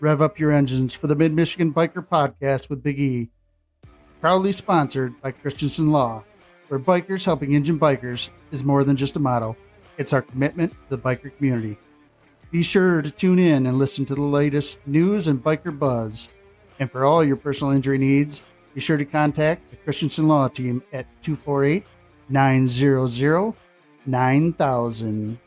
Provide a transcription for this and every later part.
rev up your engines for the Mid-Michigan Biker Podcast with Big E. Proudly sponsored by Christensen Law, where bikers helping engine bikers is more than just a motto. It's our commitment to the biker community. Be sure to tune in and listen to the latest news and biker buzz. And for all your personal injury needs, be sure to contact the Christensen Law team at 248-900-9000.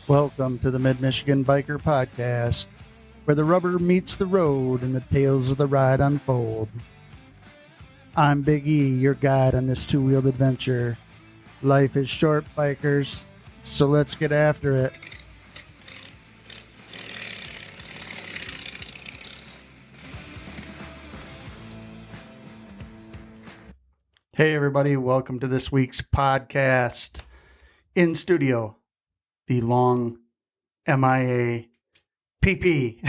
Welcome to the Mid-Michigan Biker Podcast, where the rubber meets the road and the tales of the ride unfold. I'm Big E, your guide on this two-wheeled adventure. Life is short, bikers, so let's get after it. Hey everybody, welcome to this week's podcast. In studio, the long MIA PP.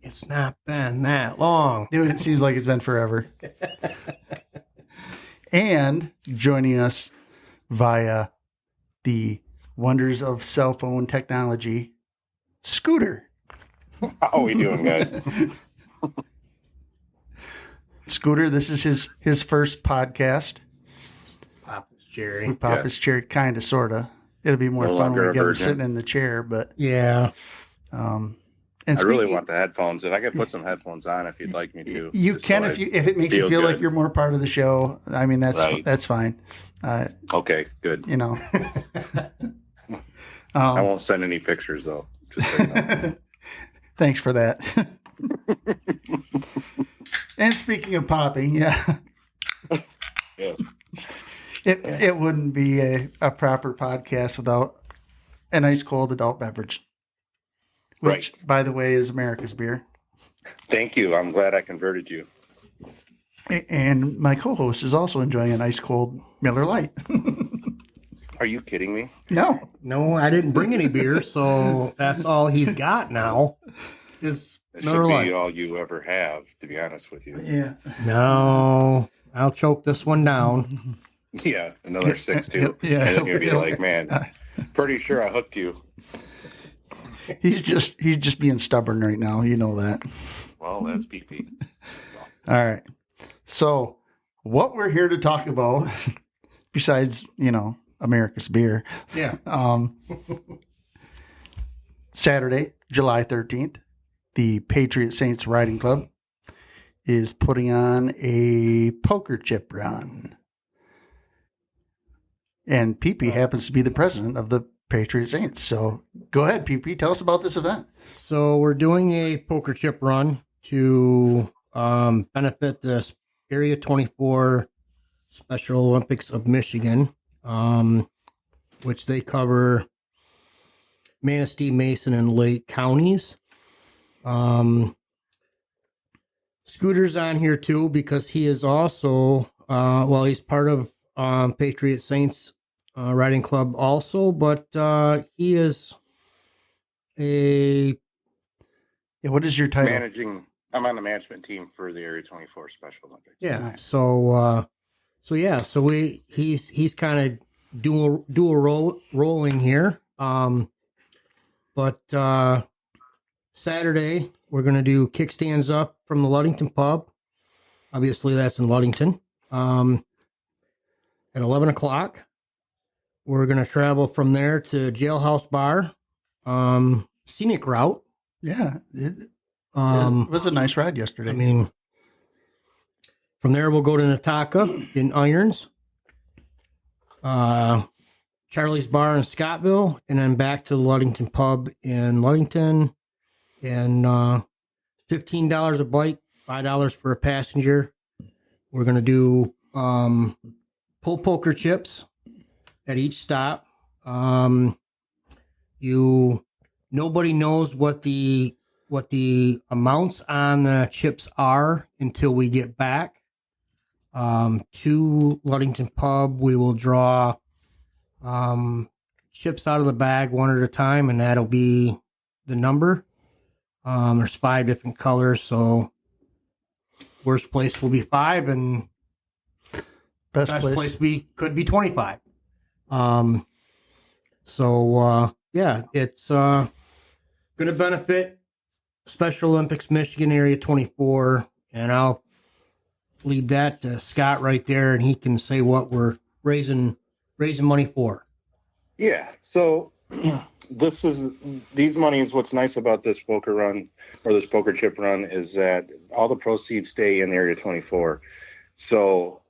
It's not been that long. Dude, it seems like it's been forever. And joining us via the wonders of cell phone technology, Scooter. How we doing, guys? Scooter, this is his first podcast. Papa's Jerry. Papa's chair, kind of, sort of. It'll be more No fun when longer we a get him virgin. sitting in the chair, but Yeah. and I really speaking- want the headphones. If I could put some headphones on, if you'd like me to. You just can so if it makes you feel feel like good. you're more part of the show. I mean, that's Right. fine. Okay, good. You know. I won't send any pictures though. Just so you know. Thanks for that. And speaking of popping, yeah, Yes. it wouldn't be a proper podcast without an ice cold adult beverage, which, by the way, is America's beer. Thank you. I'm glad I converted you. And my co-host is also enjoying an ice cold Miller Lite. Are you kidding me? No, No, I didn't bring any beer, so that's all he's got now. Is That Miller should be Lite. all you ever have, to be honest with you. yeah, No, I'll choke this one down. Yeah, another 6 too. Yeah. And then you'll be like, man, pretty sure I hooked you. he's just being stubborn right now. You know that. Well, that's PP. All right. So, what we're here to talk about, besides, America's beer, Yeah. Saturday, July 13th, the Patriot Saints Riding Club is putting on a poker chip run. And PP happens to be the president of the Patriot Saints. So, go ahead, PP. Tell us about this event. So we're doing a poker chip run to benefit the Area 24 Special Olympics of Michigan, which they cover Manistee, Mason, and Lake counties. Scooter's on here too because he is also, he's part of Patriot Saints Riding Club also, but he is a... Yeah, what is your title? I'm on the management team for the Area 24 Special Olympics. Yeah. Nice. So he's kind of rolling here. But Saturday we're gonna do kickstands up from the Ludington pub. Obviously, that's in Ludington. At 11:00, we're gonna travel from there to Jailhouse Bar, scenic route. Yeah. It was a nice ride yesterday. I mean, from there we'll go to Nataka in Irons, Charlie's Bar in Scottville, and then back to the Ludington Pub in Ludington. And $15 a bike, $5 for a passenger. We're gonna do pull poker chips at each stop. Nobody knows what the what the amounts on the chips are until we get back to Ludington Pub. We will draw chips out of the bag one at a time, and that'll be the number. There's 5 different colors, so worst place will be 5, and best place could be 25. Yeah, it's going to benefit Special Olympics Michigan Area 24, and I'll leave that to Scott right there, and he can say what we're raising money for. Yeah. So these monies. What's nice about this poker run or this poker chip run is that all the proceeds stay in Area 24. So,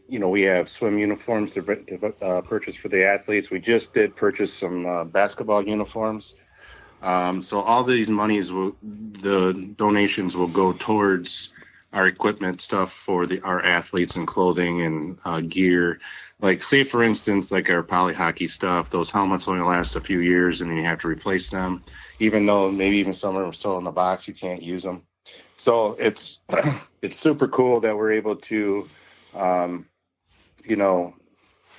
we have swim uniforms to purchase for the athletes. We just did purchase some basketball uniforms. So all these monies, the donations will go towards our equipment stuff for our athletes and clothing and gear. Like, say, for instance, like our poly hockey stuff, those helmets only last a few years and then you have to replace them. Even though maybe even some of them are still in the box, you can't use them. So it's super cool that we're able to,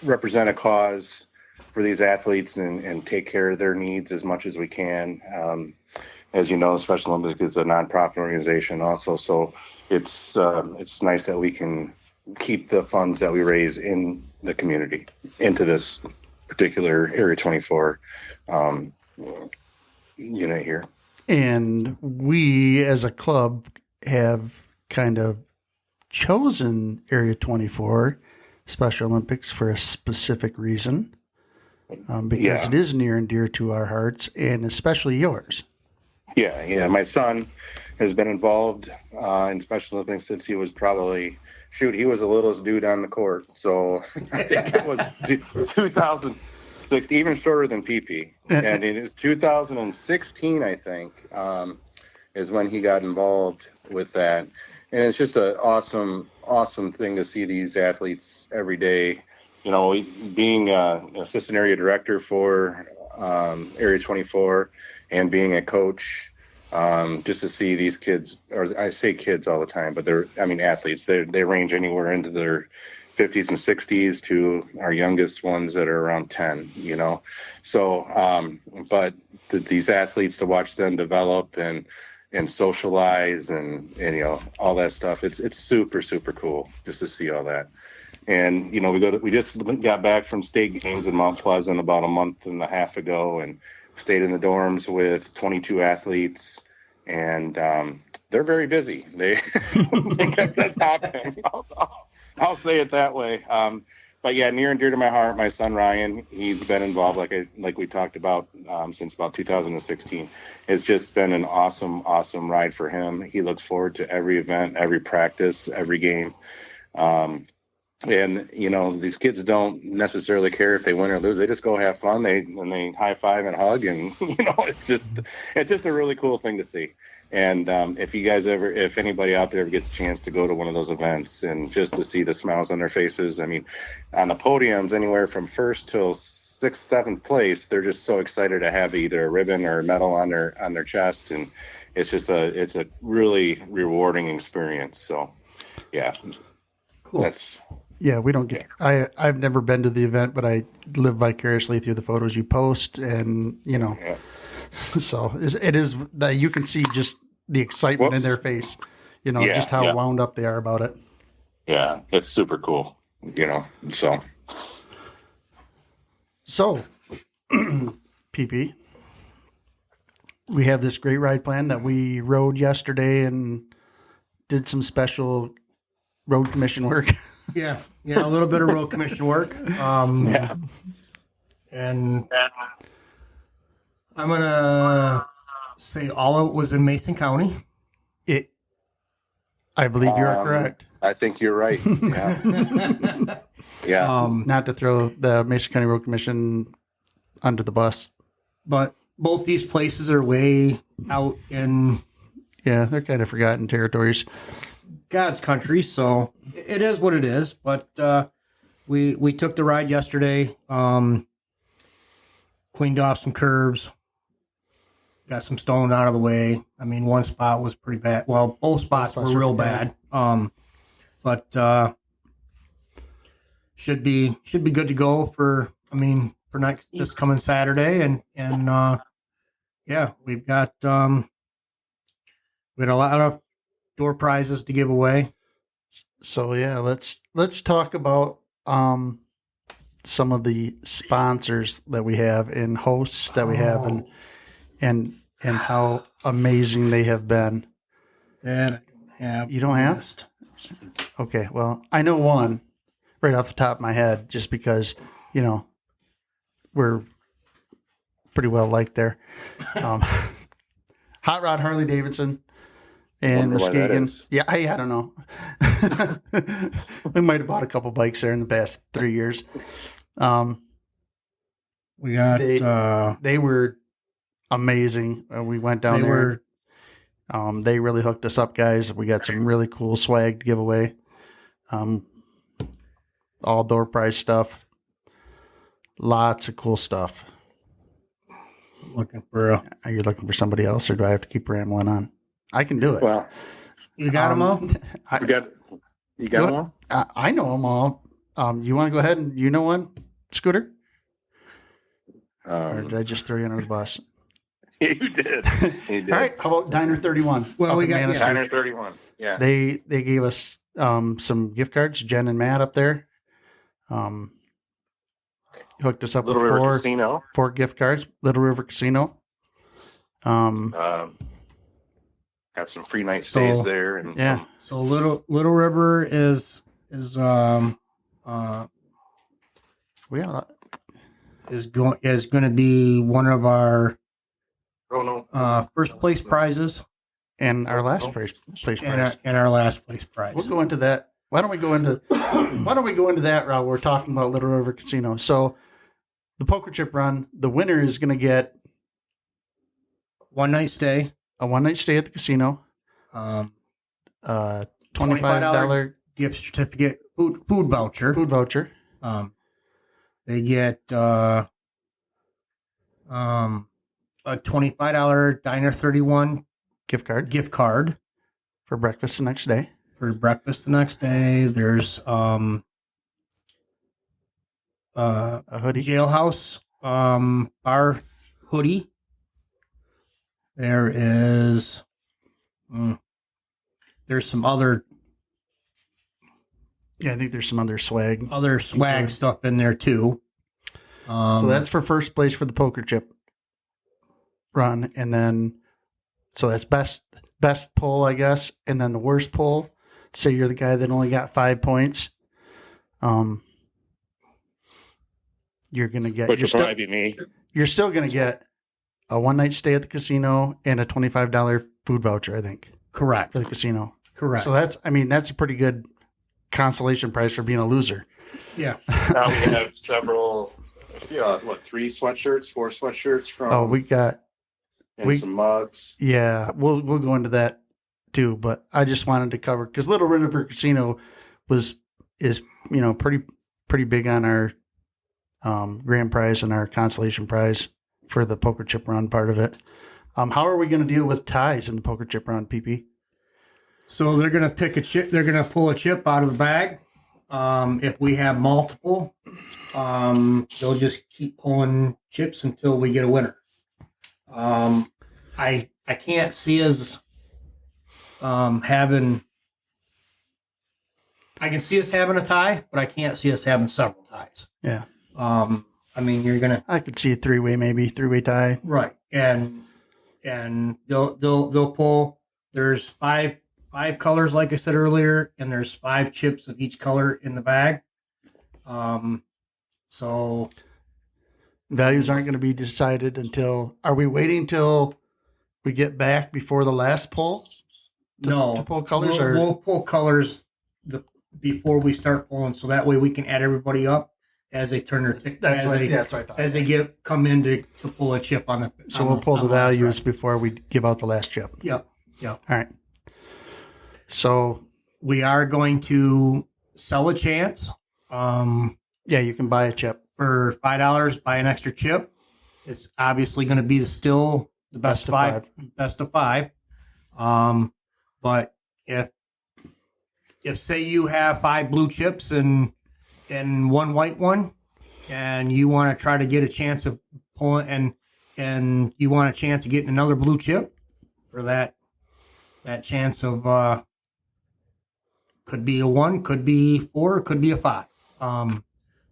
represent a cause for these athletes and take care of their needs as much as we can. As you know, Special Olympics is a nonprofit organization also, so it's nice that we can keep the funds that we raise in the community into this particular Area 24 unit here. And we, as a club, have kind of chosen Area 24 Special Olympics for a specific reason, because it is near and dear to our hearts, and especially yours. Yeah. My son has been involved in Special Olympics since he was probably, he was the littlest dude on the court. So I think it was 2006, even shorter than PP. And it is 2016, I think, is when he got involved with that. And it's just an awesome thing to see these athletes every day. Being an assistant area director for Area 24 and being a coach, just to see these kids, or I say kids all the time, but athletes. They range anywhere into their 50s and 60s to our youngest ones that are around 10. So, but these athletes, to watch them develop and socialize and all that stuff, it's super, super cool just to see all that. And we just got back from state games in Mount Pleasant about a month and a half ago, and stayed in the dorms with 22 athletes, and they're very busy. They get this happen. I'll say it that way. But yeah, near and dear to my heart, my son Ryan, he's been involved like we talked about since about 2016. It's just been an awesome ride for him. He looks forward to every event, every practice, every game. And these kids don't necessarily care if they win or lose. They just go have fun. They high five and hug, and it's just a really cool thing to see. And if anybody out there ever gets a chance to go to one of those events and just to see the smiles on their faces, I mean, on the podiums, anywhere from first till 6th, 7th place, they're just so excited to have either a ribbon or a medal on their chest, and it's a really rewarding experience. So, yeah, cool. Yeah, we don't get. I've never been to the event, but I live vicariously through the photos you post, and so it is that you can see just the excitement in their face, just how wound up they are about it. Yeah, it's super cool, So, PP, we have this great ride plan that we rode yesterday and did some special road commission work. Yeah, a little bit of road commission work. And I'm gonna say all of it was in Mason County. I believe you are correct. I think you're right. Yeah. Yeah. Not to throw the Mason County Road Commission under the bus, but both these places are way out in. Yeah, they're kind of forgotten territories. God's country, so it is what it is. But we took the ride yesterday, cleaned off some curves, got some stone out of the way. I mean, one spot was pretty bad. Well, both spots were real bad. But should be good to go for next this coming Saturday, and yeah, we've got a lot of door prizes to give away. So yeah, let's talk about some of the sponsors that we have and hosts that we have, and how amazing they have been. And you don't have? Okay, well, I know one right off the top of my head, just because we're pretty well liked there. Hot Rod Harley Davidson and Muskegon. Yeah, I don't know. We might have bought a couple bikes there in the past 3 years. We got they were amazing. We went down there. They really hooked us up, guys. We got some really cool swag to give away. All door prize stuff. Lots of cool stuff. Are you looking for somebody else, or do I have to keep rambling on? I can do it. Well, you got them all? You got them all? I know them all. You want to go ahead and you know one, Scooter? Or did I just throw you under the bus? You did. All right. How about Diner 31? Well, we got Diner 31. Yeah. They gave us some gift cards. Jen and Matt up there. Hooked us up with four gift cards. Little River Casino. Got some free night stays there, and yeah. So Little River is going to be one of our first place prizes and our last place prize and our last place prize. We'll go into that. Why don't we go into that route? We're talking about Little River Casino. So the poker chip run, the winner is going to get a one night stay at the casino. $25 gift certificate, food voucher. They get a $25 Diner 31 gift card for breakfast the next day. There's a hoodie, Jailhouse bar hoodie. There is there's some other. Yeah, I think there's some other swag stuff in there too. So that's for first place for the poker chip run, and then so that's best pull, I guess, and then the worst pull. Say you're the guy that only got 5 points. You're gonna get. Which will probably be me. You're still gonna get a one night stay at the casino and a $25 food voucher, I think. Correct. For the casino. Correct. So that's a pretty good consolation prize for being a loser. Yeah. Now we have several. 4 sweatshirts from. Oh, we got. Some mugs. Yeah, we'll go into that too, but I just wanted to cover because Little River Casino is pretty big on our grand prize and our consolation prize for the poker chip run part of it. How are we going to deal with ties in the poker chip run, PP? So they're going to pick a chip. They're going to pull a chip out of the bag. If we have multiple, they'll just keep pulling chips until we get a winner. I can't see us having. I can see us having a tie, but I can't see us having several ties. Yeah. You're gonna. I could see a three-way tie. Right, and they'll pull. There's five colors, like I said earlier, and there's 5 chips of each color in the bag. So values aren't going to be decided until. Are we waiting till we get back before the last pull? To pull colors, we'll pull colors before we start pulling, so that way we can add everybody up as they turn their that's what I thought. As they come in to pull a chip on the. So we'll pull the values before we give out the last chip. Yep. All right. So we are going to sell a chance. Yeah, you can buy a chip for $5. Buy an extra chip. It's obviously going to be still the best of five. But if say you have 5 blue chips and 1 white one, and you want to try to get a chance of pulling, and you want a chance of getting another blue chip, for that chance of could be a 1, could be 4, could be a 5.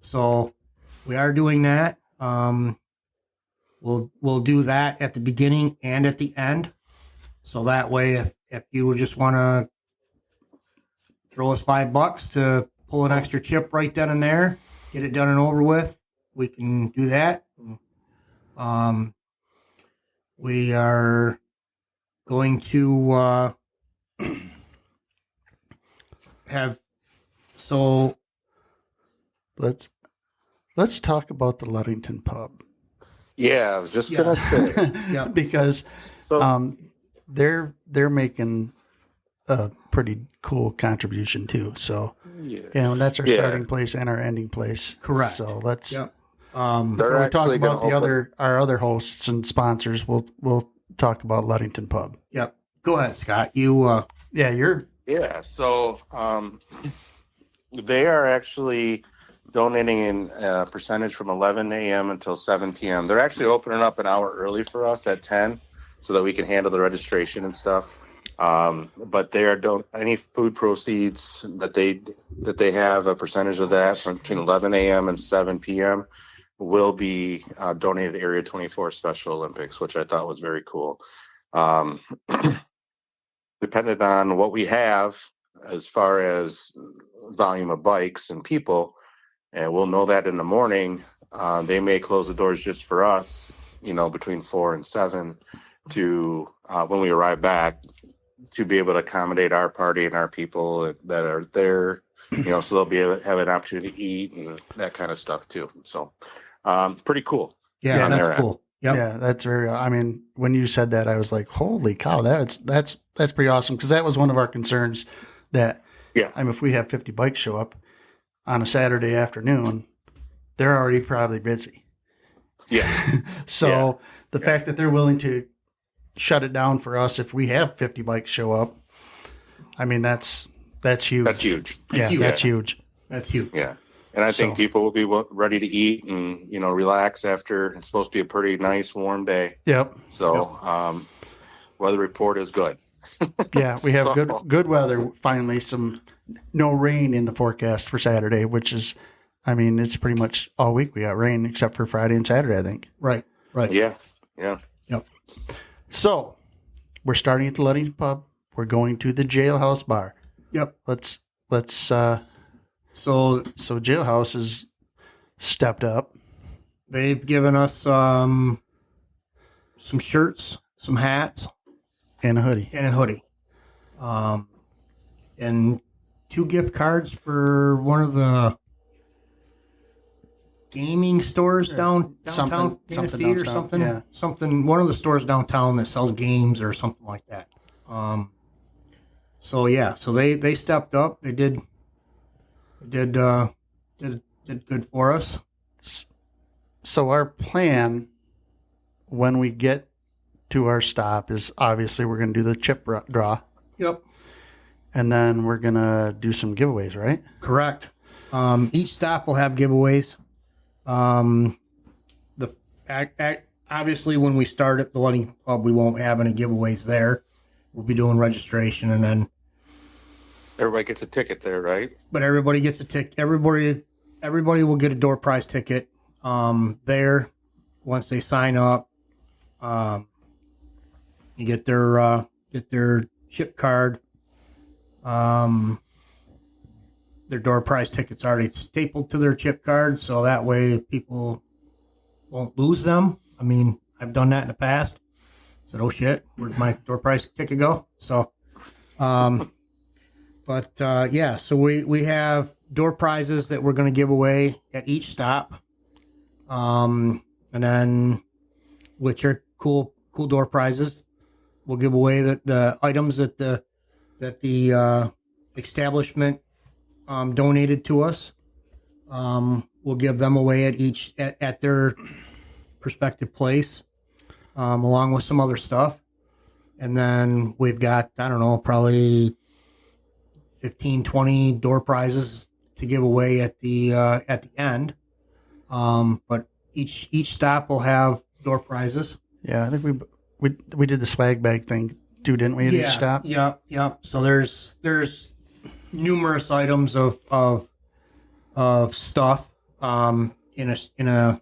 So we are doing that. We'll do that at the beginning and at the end. So that way, if you would just want to throw us $5 to pull an extra chip right then and there, get it done and over with, we can do that. We are going to have, so Let's talk about the Ludington pub. Yeah, I was just gonna say. yeah, Because they're making a pretty cool contribution too. So Yeah. that's our starting place and our ending place. Correct. So let's Yep. They're before we talk actually about gonna our other hosts and sponsors, we'll talk about Ludington Pub. Yep. Go ahead, Scott. You Yeah, so they are actually donating in a percentage from 11 a.m. until 7 p.m. They're actually opening up an hour early for us at 10 so that we can handle the registration and stuff. But they are any food proceeds that they have, a percentage of that from between 11 a.m. and 7 p.m. will be donated to Area 24 Special Olympics, which I thought was very cool. Depending on what we have as far as volume of bikes and people, and we'll know that in the morning, they may close the doors just for us, between 4 and 7 to when we arrive back, to be able to accommodate our party and our people that are there, so they'll be able to have an opportunity to eat and that kind of stuff too. So pretty cool. yeah, that's cool. Yep. Yeah, that's very. I mean, when you said that, I was like, "Holy cow, that's pretty awesome." Because that was one of our concerns. That if we have 50 bikes show up on a Saturday afternoon, they're already probably busy. Yeah. So the fact that they're willing to shut it down for us if we have 50 bikes show up, I mean, that's huge. That's huge. That's huge. That's huge. Yeah. And I think people will be ready to eat and, relax after. It's supposed to be a pretty nice, warm day. Yep. So weather report is good. Yeah, we have good weather. Finally, no rain in the forecast for Saturday, which is, I mean, it's pretty much all week we got rain except for Friday and Saturday, I think. Right. Yeah. Yep. So we're starting at the Ludington Pub. We're going to the Jailhouse Bar. Yep. Let's. So Jailhouse has stepped up. They've given us some shirts, some hats, And a hoodie. And 2 gift cards for one of the gaming stores downtown, something Tennessee or downtown, something. yeah. Something. One of the stores downtown that sells games or something like that. So they stepped up. They did good for us. So our plan when we get to our stop is obviously we're going to do the chip draw. Yep. And then we're going to do some giveaways, right? Correct. Each stop will have giveaways. Obviously when we start at the Ludington Pub, we won't have any giveaways there. We'll be doing registration and then Everybody gets a ticket there, right? But everybody gets a ticket. Everybody will get a door prize ticket there once they sign up. You get their chip card. Their door prize ticket's already stapled to their chip card, so that way people won't lose them. I mean, I've done that in the past. Said, "Oh shit, where'd my door prize ticket go?" So, so we have door prizes that we're going to give away at each stop, and then which are cool door prizes. We'll give away the items that the establishment donated to us. We'll give them away at their respective place. along with some other stuff. And then we've got, I don't know, probably 15, 20 door prizes to give away at the end. But each stop will have door prizes. Yeah, I think we did the swag bag thing too, didn't we? At each stop. Yeah. So there's numerous items of stuff in a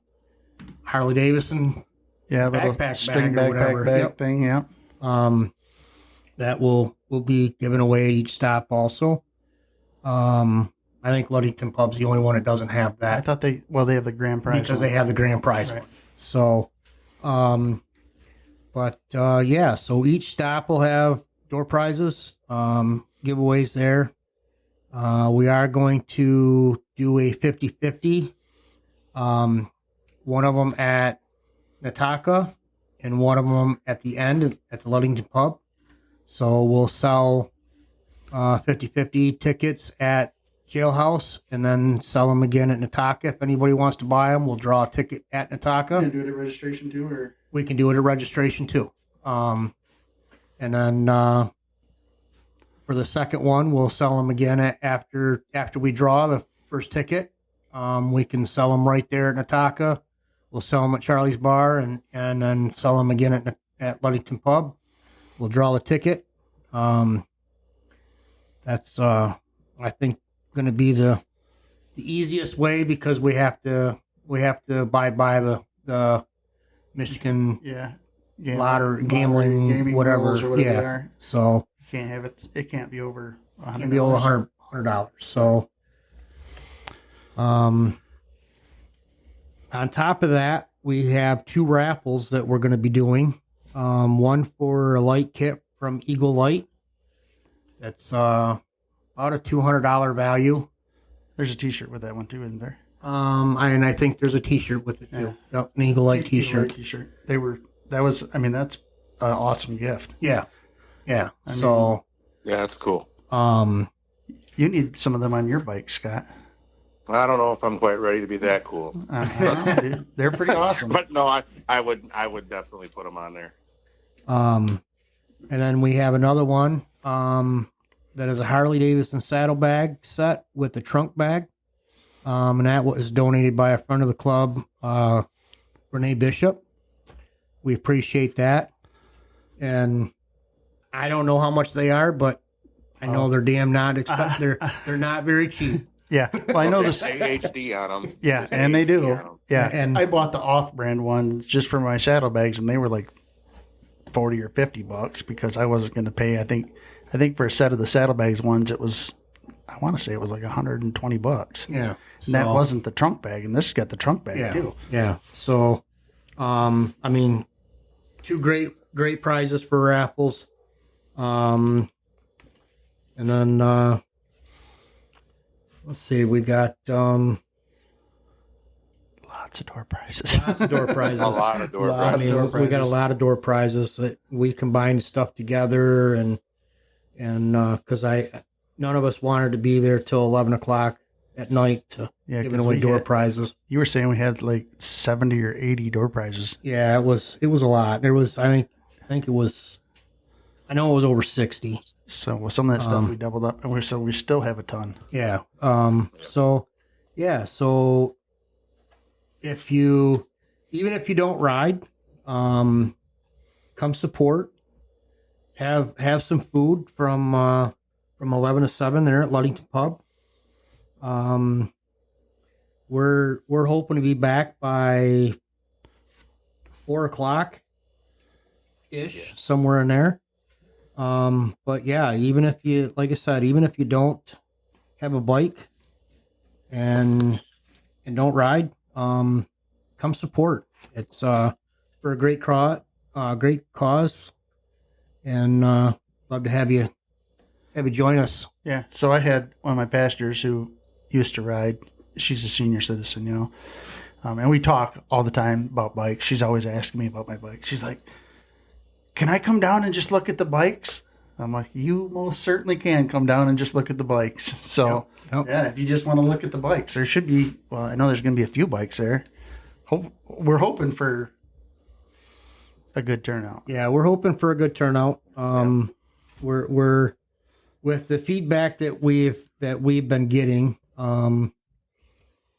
Harley Davidson little backpack string bag or backpack whatever. bag thing. Yeah. That will be given away at each stop also. I think Ludington Pub's the only one that doesn't have that. I thought they have the grand prize because one. they have the grand prize Right. one. So, so each stop will have door prizes, giveaways there. We are going to do a 50-50. One of them at Nataka and one of them at the end at the Ludington Pub. So we'll sell 50-50 tickets at Jailhouse and then sell them again at Nataka. If anybody wants to buy them, we'll draw a ticket at Nataka. Can do it at registration too, or we can do it at registration too. And then for the second one, we'll sell them again after we draw the first ticket. We can sell them right there at Nataka. We'll sell them at Charlie's Bar and then sell them again at Ludington Pub. We'll draw the ticket. That's I think going to be the easiest way because we have to abide by the Michigan lottery gambling whatever rules or whatever they are. So you can't have it. It can't be over $100. Can't be over $100. So on top of that, we have 2 raffles that we're going to be doing. One for a light kit from Eagle Light. That's about a $200 value. There's a T-shirt with that one too, isn't there? And I think there's a T-shirt with it too. Yep, an Eagle Light T-shirt. That's an awesome gift. Yeah. Yeah, that's cool. You need some of them on your bike, Scott. I don't know if I'm quite ready to be that cool. They're pretty awesome. But no, I would definitely put them on there. And then we have another one that is a Harley Davidson saddlebag set with a trunk bag. And that was donated by a friend of the club, Renee Bishop. We appreciate that. And I don't know how much they are, but I know they're damn not expensive. They're not very cheap. Yeah. Well, I know this. HD on them. Yeah, and they do. Yeah. And I bought the off brand ones just for my saddlebags, and they were like $40 or $50 because I wasn't going to pay. I think for a set of the saddlebags ones, I want to say it was like $120. Yeah. And that wasn't the trunk bag, and this has got the trunk bag too. Yeah. So, 2 great prizes for raffles. And then let's see, we got lots of door prizes. A lot of door prizes. We got a lot of door prizes that we combined stuff together, and because none of us wanted to be there till 11 o'clock at night to giving away door prizes. You were saying we had like 70 or 80 door prizes. Yeah, it was a lot. There was, I think it was, I know it was over 60. So with some of that stuff we doubled up, and we still have a ton. Yeah. So even if you don't ride, come support. Have some food from 11 to 7 there at Ludington Pub. We're hoping to be back by 4 o'clock ish, somewhere in there. But yeah, even if you don't have a bike and don't ride, come support. It's for a great cause, and love to have you join us. Yeah. So I had one of my pastors who used to ride. She's a senior citizen, and we talk all the time about bikes. She's always asking me about my bike. She's like, "Can I come down and just look at the bikes?" I'm like, "You most certainly can come down and just look at the bikes." So, yeah, if you just want to look at the bikes, there should be, I know there's going to be a few bikes there. We're hoping for a good turnout. Yeah, we're hoping for a good turnout. We're with the feedback that we've been getting.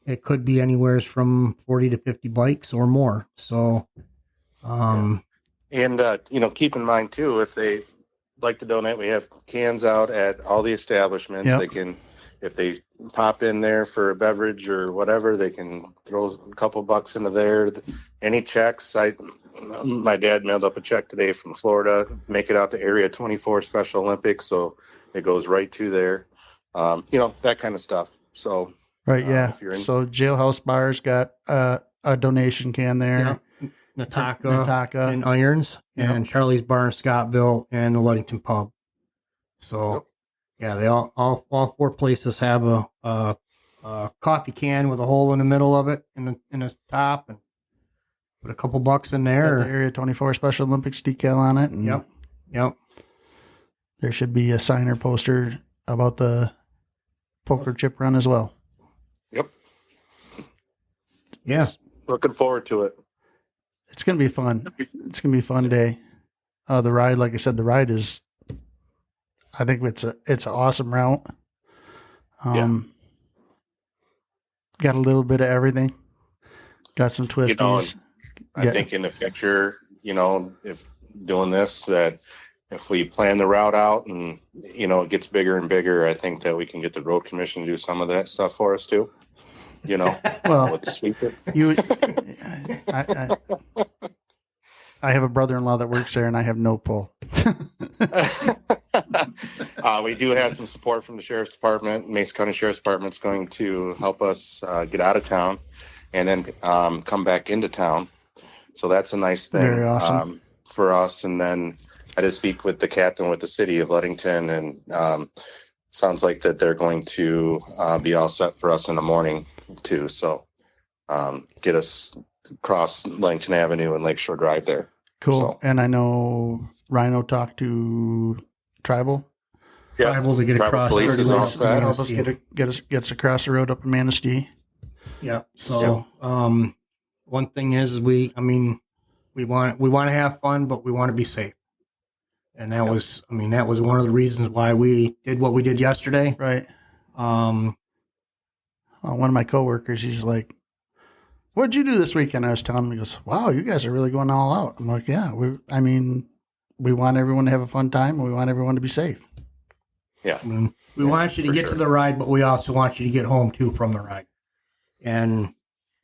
It could be anywhere from 40 to 50 bikes or more. So, And keep in mind too, if they like to donate, we have cans out at all the establishments. Yep. They can, if they pop in there for a beverage or whatever, they can throw a couple bucks into there. Any checks, my dad mailed up a check today from Florida, make it out to Area 24 Special Olympics, so it goes right to there. That kind of stuff. So Right, yeah. if you're in, So Jailhouse Bar's got a donation can there. Nataka and Irons and Charlie's Bar in Scottville and the Ludington Pub. So, yeah, they all four places have a coffee can with a hole in the middle of it in the top, and put a couple bucks in there. Got the Area 24 Special Olympics decal on it. And Yep. there should be a signer poster about the poker chip run as well. Yep. Yeah. Looking forward to it. It's going to be fun. It's going to be a fun day. The ride, like I said, is, I think it's an awesome route. Got a little bit of everything. Got some twisties. I think in the future, if doing this, that if we plan the route out and, it gets bigger and bigger, I think that we can get the road commission to do some of that stuff for us too. Well, with the sweeper. I have a brother-in-law that works there, and I have no pull. We do have some support from the Sheriff's Department. Mason County Sheriff's Department is going to help us get out of town and then come back into town. So that's a nice thing. Very awesome. For us. And then I did speak with the captain with the city of Ludington, and sounds like that they're going to be all set for us in the morning too. So get us across Ludington Avenue and Lakeshore Drive there. Cool. So, and I know Rhino talked to Tribal. Yeah, Tribal to get Tribal across. Police is all set. Help us get us across the road up in Manistee. Yeah. So, one thing is we want to have fun, but we want to be safe. And that was one of the reasons why we did what we did yesterday. Right. One of my coworkers, he's like, "What'd you do this weekend?" I was telling him, he goes, "Wow, you guys are really going all out." I'm like, "Yeah, we want everyone to have a fun time, and we want everyone to be safe." Yeah. We want you to get to the ride, but we also want you to get home too from the ride. And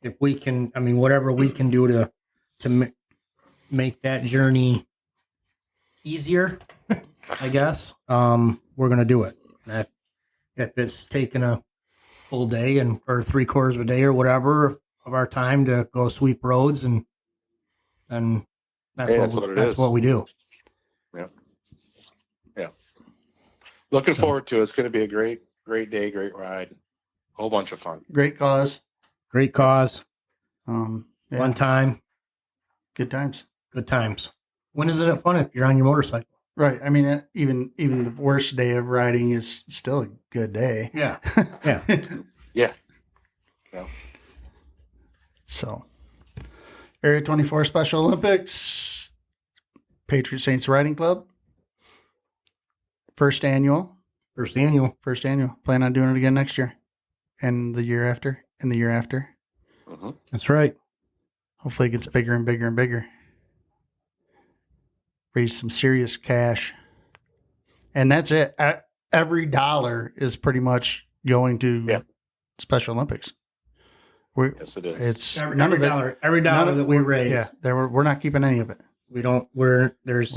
if we can, whatever we can do to make that journey easier, I guess, we're going to do it. If it's taking a full day or 3/4 of a day or whatever of our time to go sweep roads, and that's what we do. Yeah. Yeah. Looking forward to it. It's going to be a great day, great ride. Whole bunch of fun. Great cause. Great cause. Yeah. Fun time. Good times. Good times. When isn't it fun if you're on your motorcycle? Right. Even the worst day of riding is still a good day. Yeah. Yeah. Yeah. So, Area 24 Special Olympics, Patriot Saints Riding Club, first annual. Plan on doing it again next year, and the year after, and the year after. Mm-hmm. That's right. Hopefully, it gets bigger and bigger and bigger. Raise some serious cash, and that's it. Every dollar is pretty much going to Special Olympics. Yes, it is. It's every dollar that we raise. Yeah, we're not keeping any of it. We don't. There's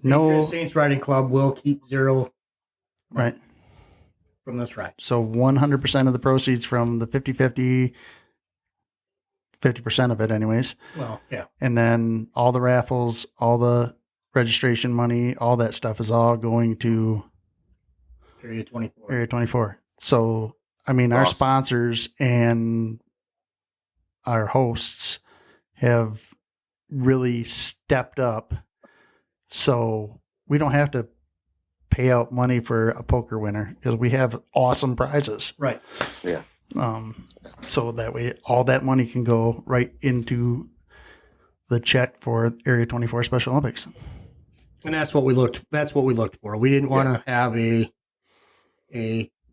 no Saints Riding Club will keep zero. Right. From this ride. So 100% of the proceeds from the 50/50, 50% of it, anyways. Well, yeah. And then all the raffles, all the registration money, all that stuff is all going to Area 24. Area 24. So, our sponsors and our hosts have really stepped up. So we don't have to pay out money for a poker winner because we have awesome prizes. Right. Yeah. So that way all that money can go right into the check for Area 24 Special Olympics. And that's what we looked for. We didn't want to have a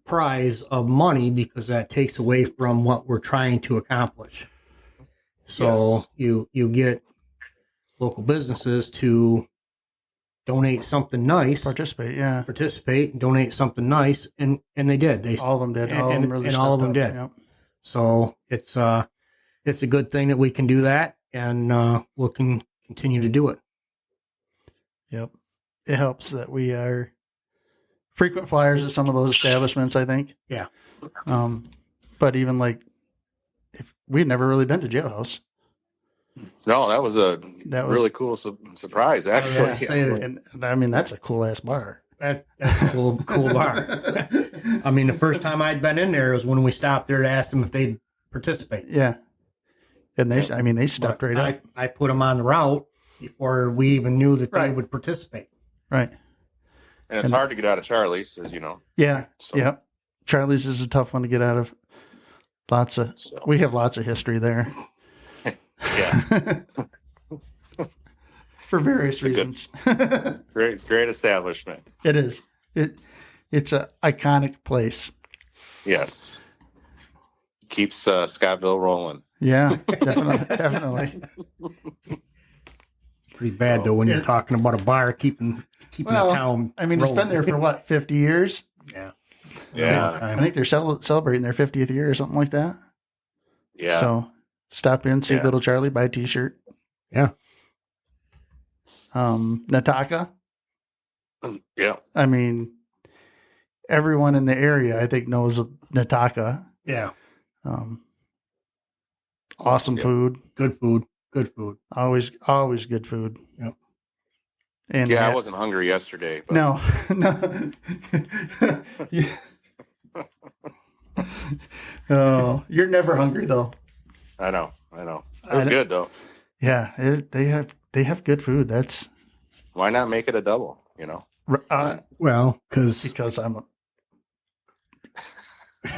prize of money because that takes away from what we're trying to accomplish. So you get local businesses to donate something nice, Participate and donate something nice, and they did. All of them did. All of them really all of them did. Yep. So it's a good thing that we can do that, and we'll continue to do it. Yep. It helps that we are frequent flyers at some of those establishments, I think. Yeah. But even like, if we'd never really been to Jailhouse. No, that was really cool surprise, actually. And I mean, that's a cool ass bar. That's a cool bar. I mean, the first time I'd been in there was when we stopped there to ask them if they'd participate. Yeah. And they stepped right up. I put them on the route before we even knew that they would participate. Right. And it's hard to get out of Charlie's, as you know. Yeah. So. Yep. Charlie's is a tough one to get out of. We have lots of history there. Yeah. For various reasons. Great establishment. It is. It's an iconic place. Yes. Keeps Scottville rolling. Yeah, definitely. Pretty bad though when you're talking about a bar keeping the town. I mean, rolling. It's been there for what, 50 years? Yeah. Yeah. I think they're celebrating their 50th year or something like that. Yeah. So stop in, see Little Charlie, buy a t-shirt. Yeah. Nataka. Yeah. I mean, everyone in the area, I think, knows of Nataka. Yeah. Awesome food. Good food. Always good food. Yep. And I wasn't hungry yesterday. But... No. Oh, you're never hungry though. I know. It was good though. Yeah, they have good food. That's why not make it a double? Because I'm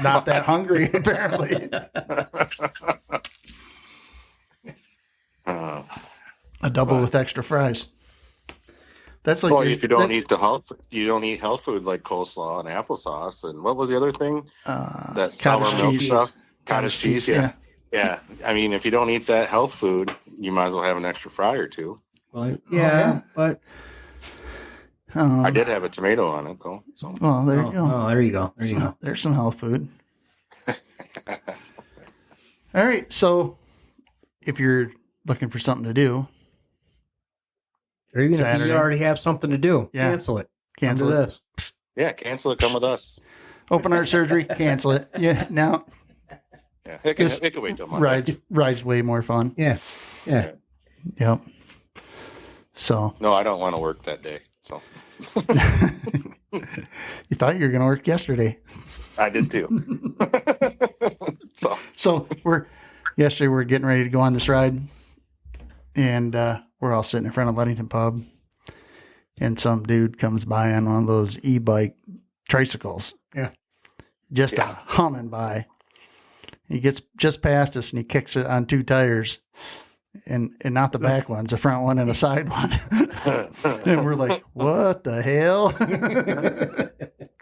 not that hungry apparently. A double with extra fries. That's like if you don't eat health food like coleslaw and applesauce, and what was the other thing? That sour milk stuff, cottage cheese. Yeah. I mean, if you don't eat that health food, you might as well have an extra fry or two. Well, but I did have a tomato on it though. So. Well, there you go. Oh, there you go. There's some health food. All right, so if you're looking for something to do, or even Saturday, if you already have something to do, cancel it. Cancel it. This. Yeah, cancel it. Come with us. Open heart surgery, cancel it. Yeah, now. Yeah, it can wait till Monday. Ride's way more fun. Yeah. Yep. So. No, I don't want to work that day. So. You thought you were going to work yesterday. I did too. So yesterday we're getting ready to go on this ride, and we're all sitting in front of Ludington Pub, and some dude comes by on one of those e-bike tricycles. Yeah. Just humming by. He gets just past us and he kicks it on two tires, and not the back ones, the front one and the side one. And we're like, what the hell?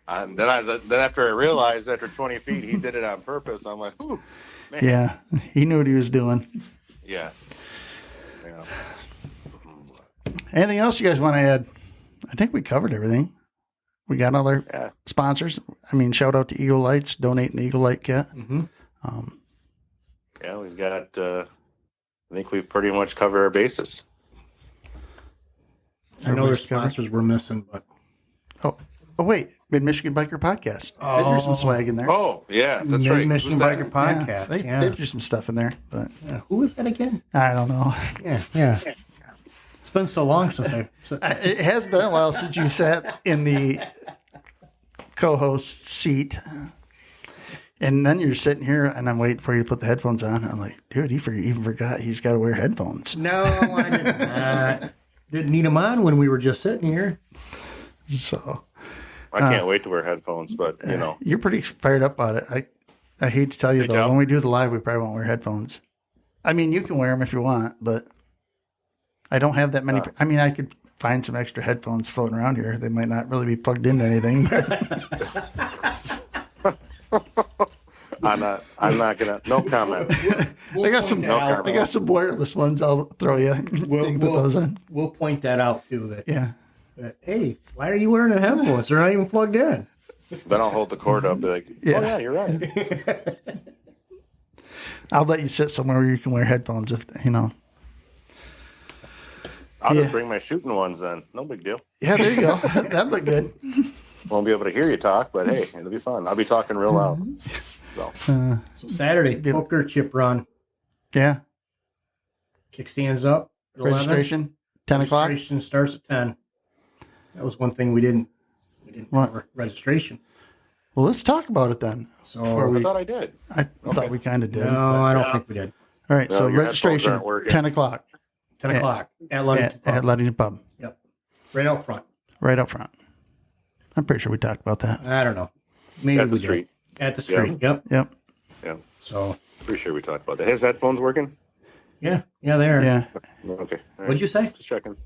And then after I realized after 20 feet, he did it on purpose. I'm like, ooh, man. Yeah, he knew what he was doing. Yeah. Anything else you guys want to add? I think we covered everything. We got all our sponsors. I mean, shout out to Eagle Lights, donating the Eagle Light kit. Mm-hmm. We've got, I think we've pretty much covered our bases. I know there's sponsors we're missing, but. Oh, wait. Mid-Michigan Biker Podcast. They threw some swag in there. Oh, yeah, that's right. Mid-Michigan Biker Podcast. They threw some stuff in there. But who was that again? I don't know. Yeah. It's been so long since it has been a while since you sat in the co-host seat. And then you're sitting here, and I'm waiting for you to put the headphones on. I'm like, dude, he even forgot he's got to wear headphones. No, I did not. Didn't need them on when we were just sitting here. So I can't wait to wear headphones, but you're pretty fired up about it. I hate to tell you though, when we do the live, we probably won't wear headphones. I mean, you can wear them if you want, but I don't have that many. I mean, I could find some extra headphones floating around here. They might not really be plugged into anything. I'm not gonna. No comment. I got some wireless ones. I'll throw you. Put those on. We'll point that out too. That Yeah. Hey, why are you wearing the headphones? They're not even plugged in. Then I'll hold the cord up. Be like, Yeah. oh yeah, you're right. I'll let you sit somewhere where you can wear headphones if you know. I'll Yeah. just bring my shooting ones then. No big deal. Yeah, there you go. That'd look good. Won't be able to hear you talk, but hey, it'll be fun. I'll be talking real loud. So So Saturday, poker chip run. Yeah. Kickstands up. At 11. Registration 10 o'clock. Registration starts at 10. That was one thing we didn't What? cover. Registration. Well, let's talk about it then. So I thought I did. I thought we kind of did. no, I don't think we did. All right. No, So your registration headphones aren't working. 10 o'clock 10 o'clock at Ludington at Pub. Ludington Pub. Yep. Right out front. Right up front. I'm pretty sure we talked about that. I don't know. Maybe At the we street. did. At the street. Yep. Yep. Yeah. So Pretty sure we talked about that. His headphones working? yeah, they are. Yeah. Okay. All right. What'd you say? Just checking.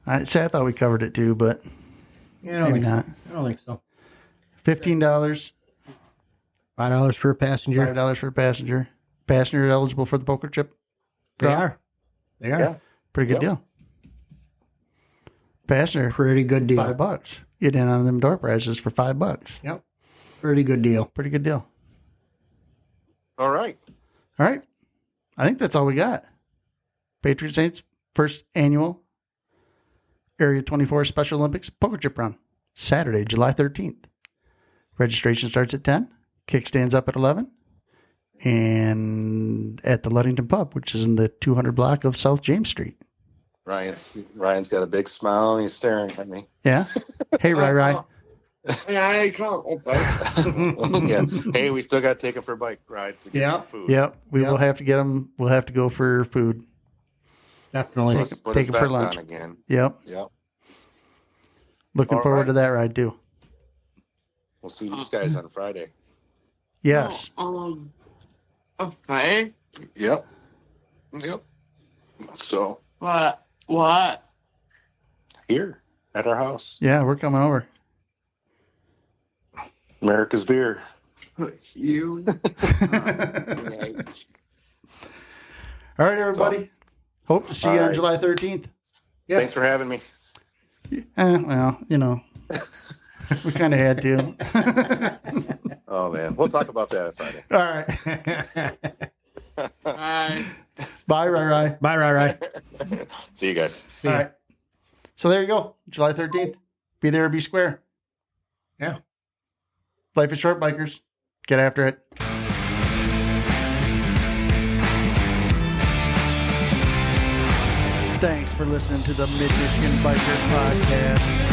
I thought we covered it too, but Yeah, I don't maybe think not. so. I don't think so. $15, $5 for a passenger. $5 for a passenger. Passenger eligible for the poker chip. They draw? are. They are. Yeah. Pretty good Yep. deal. Passenger, Pretty good deal. $5. Get in on them door prizes for $5. Yep. Pretty good deal. Pretty good deal. All right. All right. I think that's all we got. Patriot Saints first annual Area 24 Special Olympics poker chip run. Saturday, July 13th. Registration starts at 10. Kickstands up at 11. And at the Ludington Pub, which is in the 200 block of South James Street. Ryan's got a big smile and he's staring at me. Yeah. Hey, Rai. Yeah, I can't. Yeah. Hey, we still got to take him for a bike ride to get Yeah. some food. Yep. We Yep. will have to get them. We'll have to go for food. Definitely. Put Take his him for vest lunch. on again. Yep. Yep. Looking All forward right. to that ride too. We'll see these guys on Friday. Yes. Okay. Yep. So What? here at our house, Yeah, we're coming over. America's beer. You. All right, everybody. Hope to see you All on right. July 13th. Yeah. Thanks for having me. Well, you know, we kind of had to. Oh man, we'll talk about that on Friday. All right. Bye. Bye, Rai. Bye, Rai. See you guys. See All ya. right. So there you go. July 13th. Be there or be square. Yeah. Life is short, bikers. Get after it. Thanks for listening to the Mid-Michigan Biker Podcast.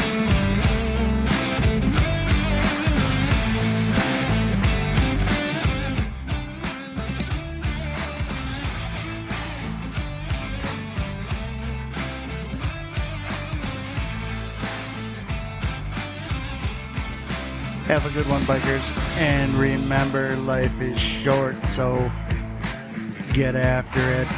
Have a good one, bikers. And remember, life is short, so get after it.